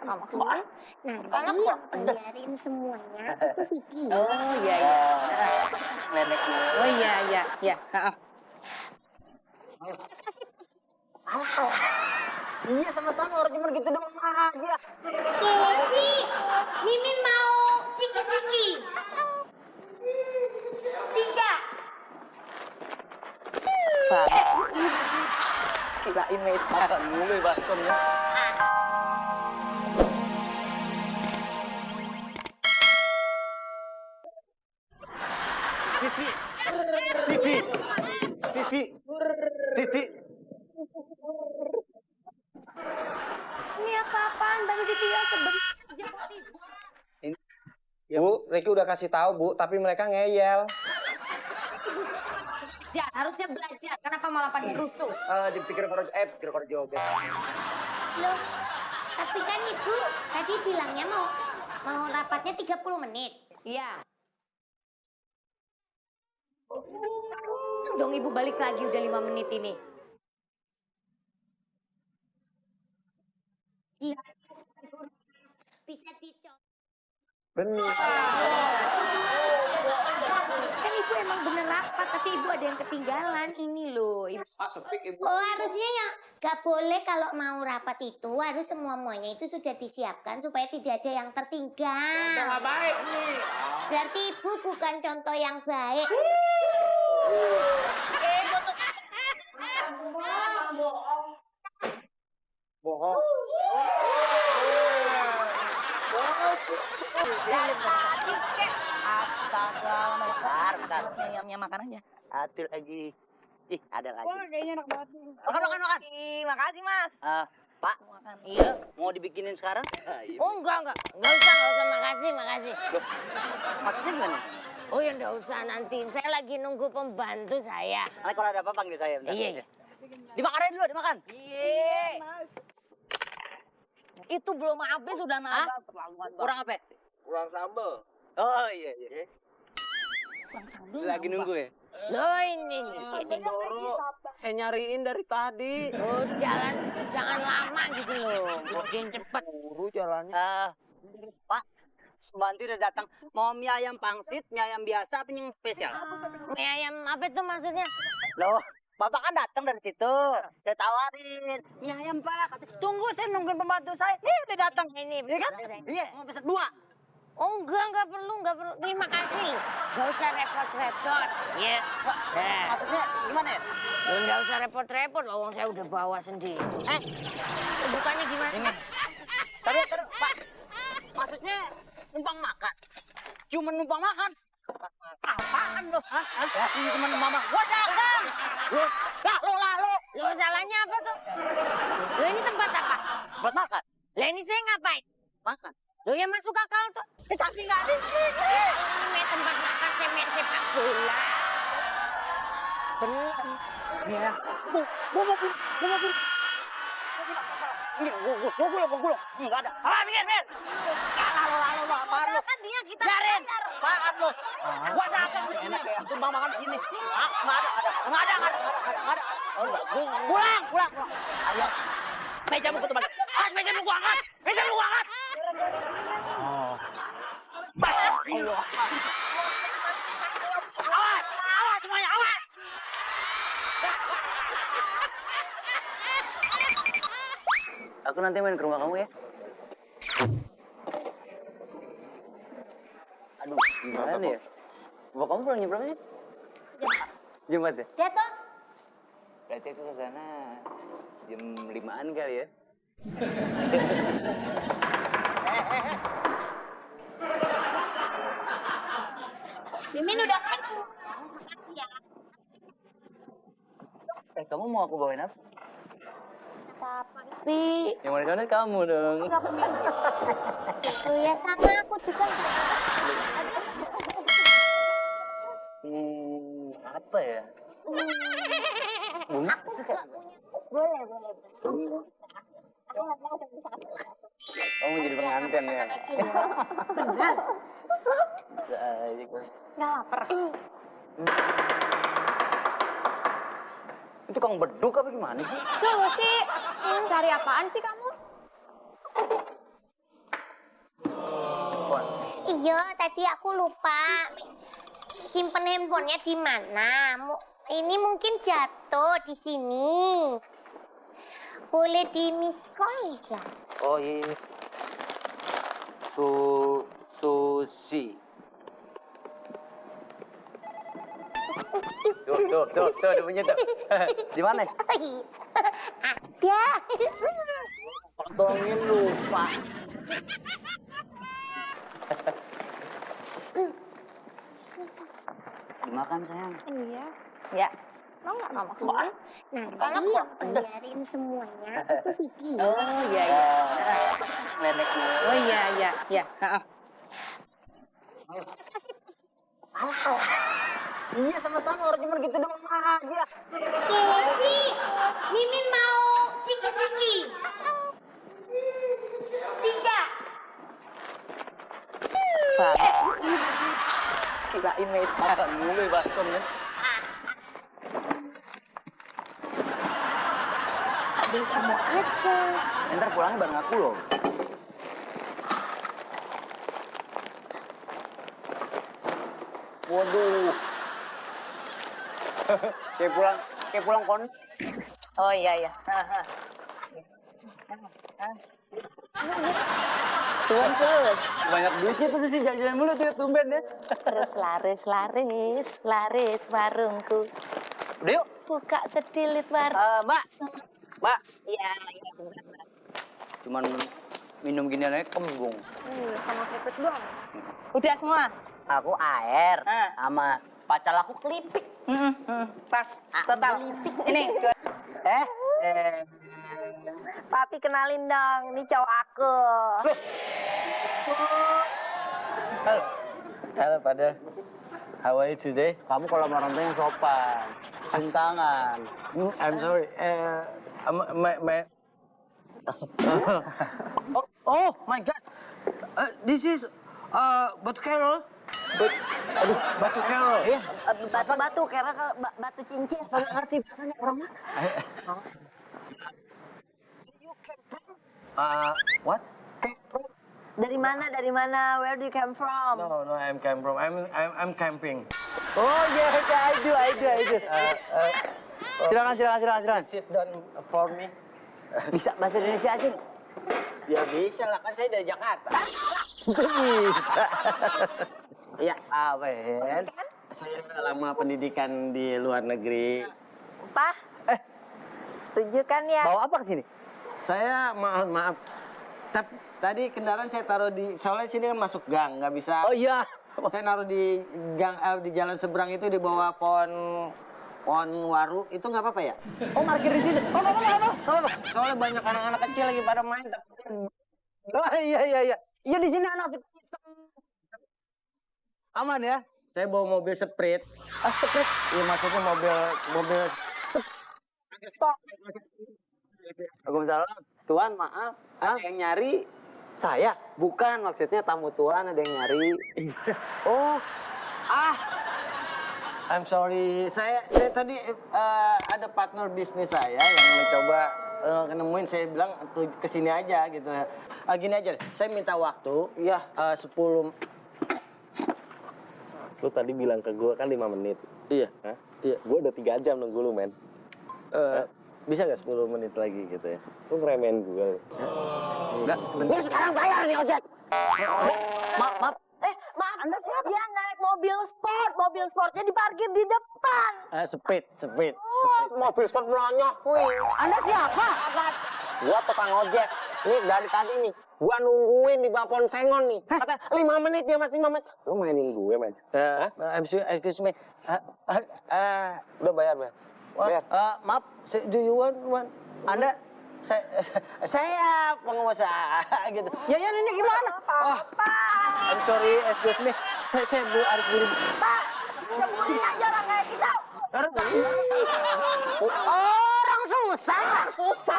itu nanti yang bayarin semuanya itu Vicky. Oh iya iya. Nenek. Oh iya iya iya. Iya sama-sama orang cuma gitu doang aja. Kesi, Mimin mau ciki-ciki. 3. Pak. Kirain meja. Makan dulu ya baskomnya. Titi, Titi, Titi, Titi. Ini apa-apaan Bang Titi ya sebentar aja kok tidur. Bu, Ricky udah kasih tahu Bu, tapi mereka ngeyel. Ya, harusnya belajar. Kenapa malah pada rusuh? Pikir kalau joget. Loh, tapi kan Ibu tadi bilangnya mau rapatnya 30 menit. Iya. Dong Ibu balik lagi udah 5 menit ini. Iya. Bisa dicok. Bener. Kan Ibu emang bener rapat, tapi Ibu ada yang ketinggalan. Ini loh. Ibu. Sepik Ibu. Oh harusnya ya gak boleh kalau mau rapat itu harus semuanya itu sudah disiapkan supaya tidak ada yang tertinggal. Udah baik nih. Berarti Ibu bukan contoh yang baik. Bohong. Astaga, bentar. Nyam makan aja. Satu lagi. Ih, ada lagi. Wah, kayaknya enak banget. Makan. Makasih, Mas. Pak, Makan. Iya. mau dibikinin sekarang? Oh enggak. Enggak usah. Makasih. Maksudnya gimana? Oh ya enggak usah nanti. Saya lagi nunggu pembantu saya. Nanti kalau ada apa panggil saya. Bentar. Iya. Dimakan aja dulu, dimakan. Iya. Itu belum habis sudah nambah. Kurang apa? Kurang sambel. Oh iya. Kurang sambal. Lagi nunggu ya? Loh ini. Sendoro, saya nyariin dari tadi. Oh jangan lama gitu loh. Mungkin cepet. Buru jalannya. Pak, pembantu udah datang. Mau mie ayam pangsit, mie ayam biasa, apa yang spesial? Mie ayam apa itu maksudnya? Loh, Bapak kan datang dari situ. Saya tawarin. Mie ayam, Pak. Tunggu, saya nungguin pembantu saya. Nih, udah datang. Ini. Iya kan? Iya, mau pesan 2. Oh enggak perlu. Terima kasih. Enggak usah repot-repot. Iya. Maksudnya gimana ya? Enggak usah repot-repot loh, wong saya udah bawa sendiri. Bukannya gimana? Ini. Terus, Pak. Maksudnya numpang makan. Cuma numpang makan. Apaan lo? Hah? Ini cuma numpang makan. Gua dagang. Lo. Loh salahnya apa tuh? Loh ini tempat apa? Buat makan. Lah ini saya ngapain? Makan. Loh yang masuk akal tuh. Tapi nggak di sini. Ini main tempat makan sepak bola. Bener. Iya. Gua mau pun. Gulung. Enggak ada. Minggir. Lalu, apaan lu? Kan dia kita Biarin. Apaan lu? Gua dagang di sini. Tumbang makan di sini. Enggak ada. Pulang. Ayo. Mejamu ke tempat. Mejamu gua angkat. Awas semuanya, awas. Aku nanti main ke rumah kamu ya. Aduh, gimana ya? Bapak kamu pulangnya berapa sih? Jumat ya? Dia tuh. Berarti aku ke sana jam 5-an kali ya. Mimin udah senang. Makasih ya. Kamu mau aku bawain apa? Tapi Yang mana kamu dong. oh ya sama aku juga. Apa ya? Bunga? Aku juga punya. Boleh. Kamu jadi pengantin ya? Benar. Bisa aja kok. Nggak lapar. Itu Kang Beduk apa gimana sih? Sungguh sih. Cari apaan sih kamu? Iya, tadi aku lupa. Simpen handphonenya di mana? Ini mungkin jatuh di sini. Boleh di miss call nggak? Oh iya. Susi. Tuh, bunyi tuh. Di mana? Ada. Potongin lupa. Dimakan sayang. Iya. Ya. Mau nggak mama? Nanti yang bayarin semuanya itu video. Oh iya iya. Leleknya. Oh iya iya iya. Iya sama-sama orang cuma gitu doang aja. Kesi, Mimin mau ciki-ciki. 3. Kirain meja. Makan mulu ya baskomnya. Ambil semua aja. Ntar pulangnya bareng aku loh. Waduh. kayak pulang kon. Oh iya iya. Suan sus. Banyak duitnya tuh sih jalan-jalan mulu tuh tumben ya. Terus laris warungku. Udah yuk. Buka sedilit warung. Mbak. Iya iya benar. Cuman minum gini aja kembung. Sama pipet dong. Udah semua. Aku air sama pacar aku kelipik. Pas total. Ini. Papi kenalin dong, ini cowok aku. Halo pada. How are you today? Kamu kalau sama orang tua yang sopan. Cium tangan. I'm sorry. Oh my God. This is Batu Carol. Batu Carol. Iya. Batu-batu, karena batu cincin. Nggak ngerti bahasanya orang mana? What? Dari mana? Where do you come from? No, I'm came from. I'm camping. Oh yeah, I do. Silakan. Sit down for me. Bisa bahasa Indonesia aja nih? Ya bisa lah, kan saya dari Jakarta. Bisa. Iya, Ben. Saya lama pendidikan di luar negeri. Pak, setuju kan ya? Bawa apa ke sini? Saya maaf. Tadi kendaraan saya taruh di, soalnya sini kan masuk gang, nggak bisa. Oh iya. Saya naruh di gang, di jalan seberang itu di bawah pohon waru, itu nggak apa-apa ya? Oh parkir di situ. Oh nggak apa-apa. Soalnya banyak anak-anak kecil lagi pada main. Oh iya. Iya di sini anak aman ya. Saya bawa mobil Sprint. Cepet. Iya maksudnya mobil. Waalaikumsalam. Tuan maaf. Yang nyari saya? Bukan, maksudnya tamu tuan ada yang nyari. Oh. I'm sorry, saya tadi ada partner bisnis saya yang mencoba nemuin, saya bilang tuh kesini aja gitu. Gini aja, saya minta waktu. Iya. 10. Lu tadi bilang ke gue kan 5 menit. Iya. Hah? Iya. Gue udah 3 jam nunggu lu, men. Bisa nggak 10 menit lagi gitu ya? Lu ngeremehin gue. Enggak, sebentar. Ini sekarang bayar nih ojek. Maaf. Maaf, Anda siapa? Dia naik mobil sportnya diparkir di depan. Sprint. Mobil sport melonyoh. Anda siapa? Gua tukang ojek. Nih dari tadi nih. Gua nungguin di bawah pohon sengon nih. Katanya 5 menit dia masih 5 menit. Lu mainin gue, men. Excuse me. Udah bayar, men. Bayar. Maaf, do you want? Anda, saya pengusaha gitu. Ya ini gimana? I'm sorry, excuse me. Saya harus beli. Pak, cemurin aja orang kayak kita. Orang susah.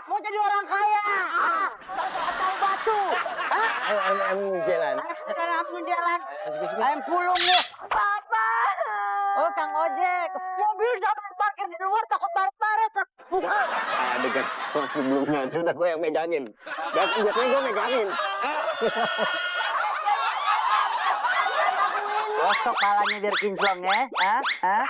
Mau jadi orang kaya. Atau batu. I'm jalan. Kamu jalan. Ayam pulung nih. Papa. Oh, Kang ojek. Mobil jatuh parkir di luar takut baret-baret. Adegan sebelumnya aja udah gue yang megangin. Biasanya gue megangin. Gosok palanya biar kinclong ya. Hah? Hah?